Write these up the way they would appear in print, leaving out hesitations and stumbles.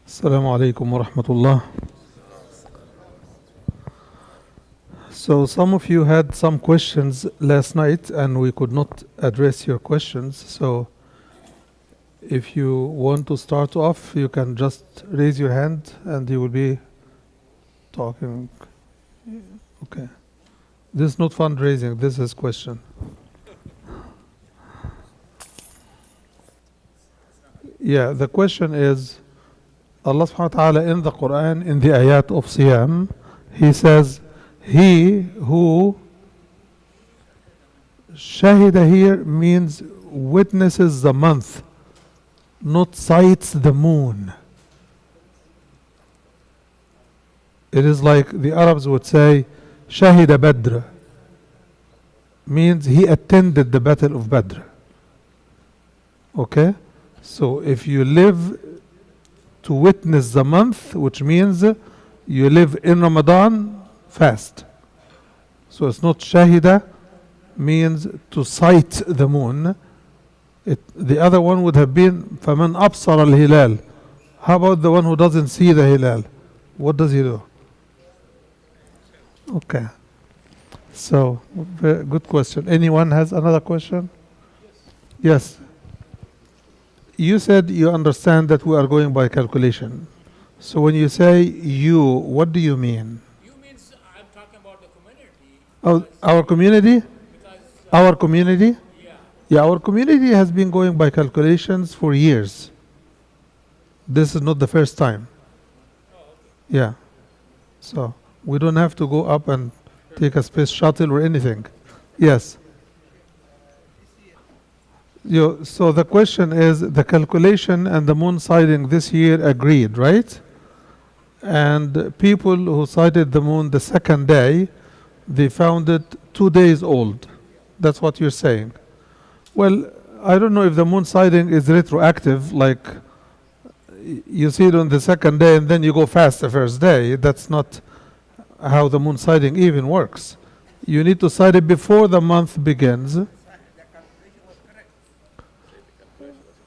Assalamu alaikum wa rahmatullah. So some of you had some questions last night and we could not address your questions. So if you want to start off, you can just raise your hand and you will be talking. Okay. This is not fundraising, this is question. Yeah, the question is, Allah subhanahu wa ta'ala in the Quran, in the ayat of Siyam, He says, he who shahida here means witnesses the month, not sights the moon. It is like the Arabs would say, shahida Badr, means he attended the battle of Badr. Okay? So if you live to witness the month, which means you live in Ramadan, fast. So it's not shahida, means to sight the moon. The other one would have been فَمَنْ أَبْصَرَ الْهِلَالِ. How about the one who doesn't see the hilal? What does he do? Okay. So, very good question. Anyone has another question? Yes. You said you understand that we are going by calculation. So when you say you, what do you mean? You means I'm talking about the community. Oh, our community? Because Our community? yeah, Yeah, our community has been going by calculations for years. This is not the first time. Yeah. So we don't have to go up and take a space shuttle or anything. Yes. So the question is, the calculation and the moon sighting this year agreed, right? And people who sighted the moon the second day, they found it 2 days old. That's what you're saying. Well, I don't know if the moon sighting is retroactive, like you see it on the second day and then you go fast the first day. That's not how the moon sighting even works. You need to sight it before the month begins.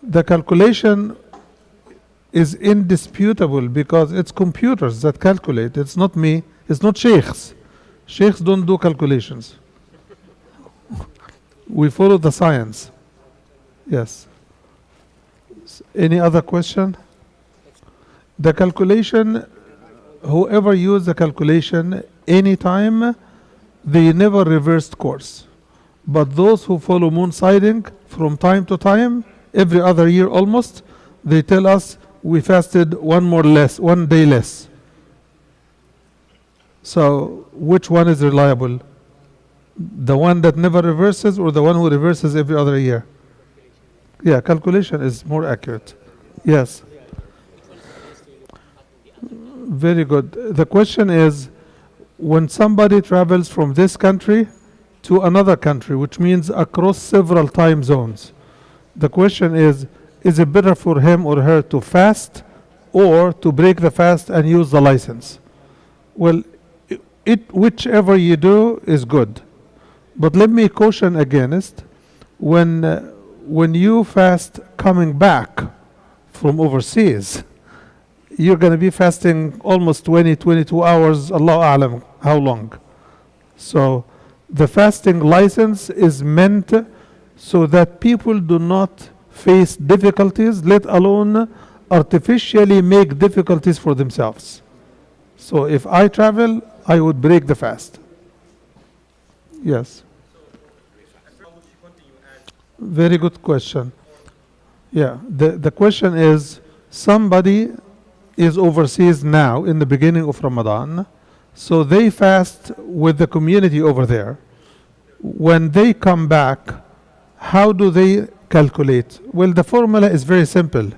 The calculation is indisputable because it's computers that calculate. It's not me. It's not sheikhs. Sheikhs don't do calculations. We follow the science. Yes. Any other question? The calculation, whoever used the calculation anytime, they never reversed course. But those who follow moon sighting from time to time, every other year almost, they tell us we fasted one day less. So which one is reliable? The one that never reverses or the one who reverses every other year? Yeah, calculation is more accurate. Yes. Very good. The question is, when somebody travels from this country to another country, which means across several time zones, the question is it better for him or her to fast or to break the fast and use the license? Well, whichever you do is good. But let me caution against when you fast coming back from overseas, you're going to be fasting almost 22 hours, Allahu A'lam, how long. So the fasting license is meant so that people do not face difficulties, let alone artificially make difficulties for themselves. So if I travel, I would break the fast. Yes. Very good question. Yeah, the question is, somebody is overseas now in the beginning of Ramadan, so they fast with the community over there. When they come back, how do they calculate? Well, the formula is very simple.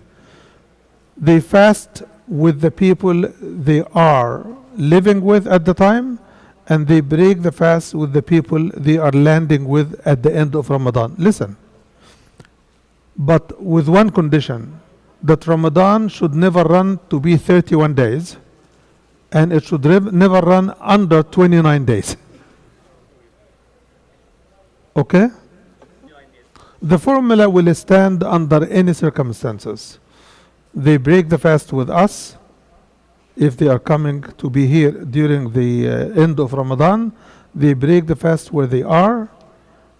They fast with the people they are living with at the time, and they break the fast with the people they are landing with at the end of Ramadan. Listen, but with one condition, that Ramadan should never run to be 31 days, and it should never run under 29 days. Okay? The formula will stand under any circumstances. they break the fast with us if they are coming to be here during the end of Ramadan. They break the fast where they are.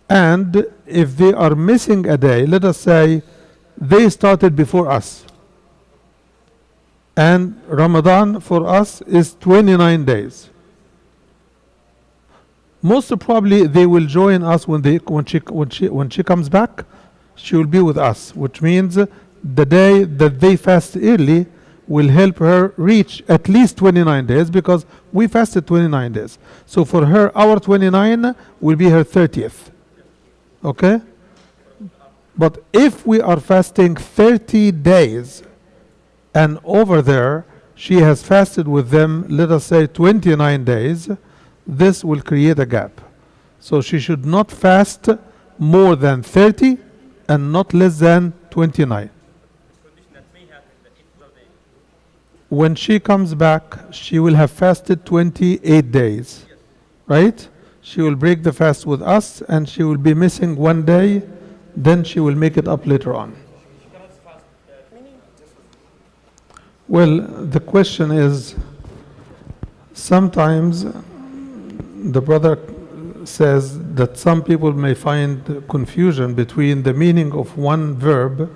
And if they are missing a day, let us say they started before us, and Ramadan for us is 29 days. Most probably they will join us when she comes back. She will be with us, which means the day that they fast early will help her reach at least 29 days, because we fasted 29 days. So for her, our 29 will be her 30th. Okay? But if we are fasting 30 days and over there she has fasted with them, let us say 29 days, this will create a gap. So she should not fast more than 30 and not less than 29. When she comes back, she will have fasted 28 days, right? She will break the fast with us and she will be missing one day, then she will make it up later on. Well, the question is, sometimes the brother says that some people may find confusion between the meaning of one verb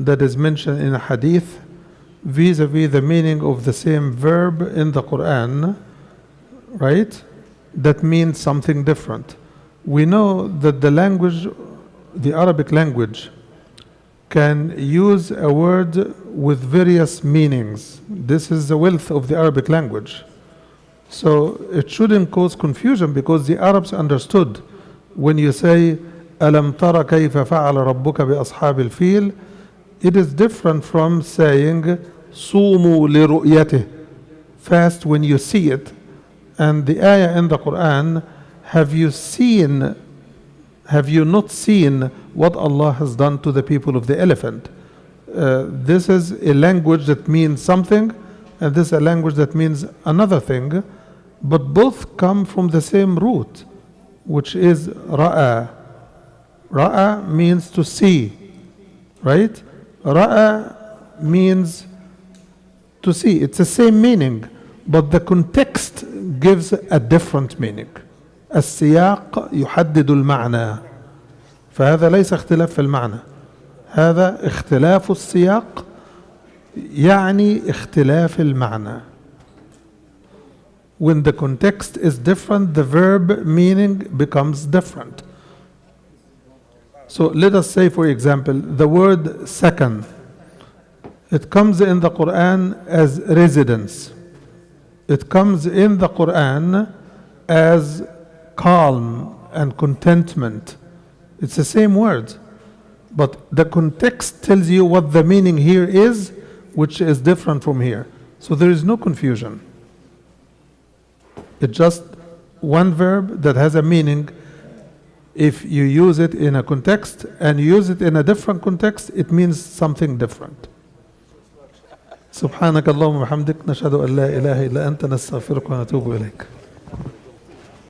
that is mentioned in a hadith vis-a-vis the meaning of the same verb in the Quran, right? That means something different. We know that the language, the Arabic language, can use a word with various meanings. This is the wealth of the Arabic language. So it shouldn't cause confusion, because the Arabs understood when you say أَلَمْ تَرَ كَيْفَ فَعَلَ رَبُّكَ بِأَصْحَابِ الْفِيلِ, it is different from saying صُومُوا لِرُؤْيَتِهِ, fast when you see it. And the ayah in the Quran, have you not seen what Allah has done to the people of the elephant? This is a language that means something, and this is a language that means another thing, but both come from the same root, which is ra'a. Ra'a means to see, right? Ra'a means to see. It's the same meaning, but the context gives a different meaning. السياق يحدد المعنى، فهذا ليس اختلاف في المعنى، هذا اختلاف السياق يعني اختلاف المعنى. When the context is different, the verb meaning becomes different. So let us say, for example, the word sakan. It comes in the Quran as residence. It comes in the Quran as calm and contentment. It's the same word, but the context tells you what the meaning here is, which is different from here. So there is no confusion. It's just one verb that has a meaning. If you use it in a context and use it in a different context, it means something different. سبحانك اللهم وبحمدك نشهد أن لا إله إلا أنت نستغفرك ونتوب إليك.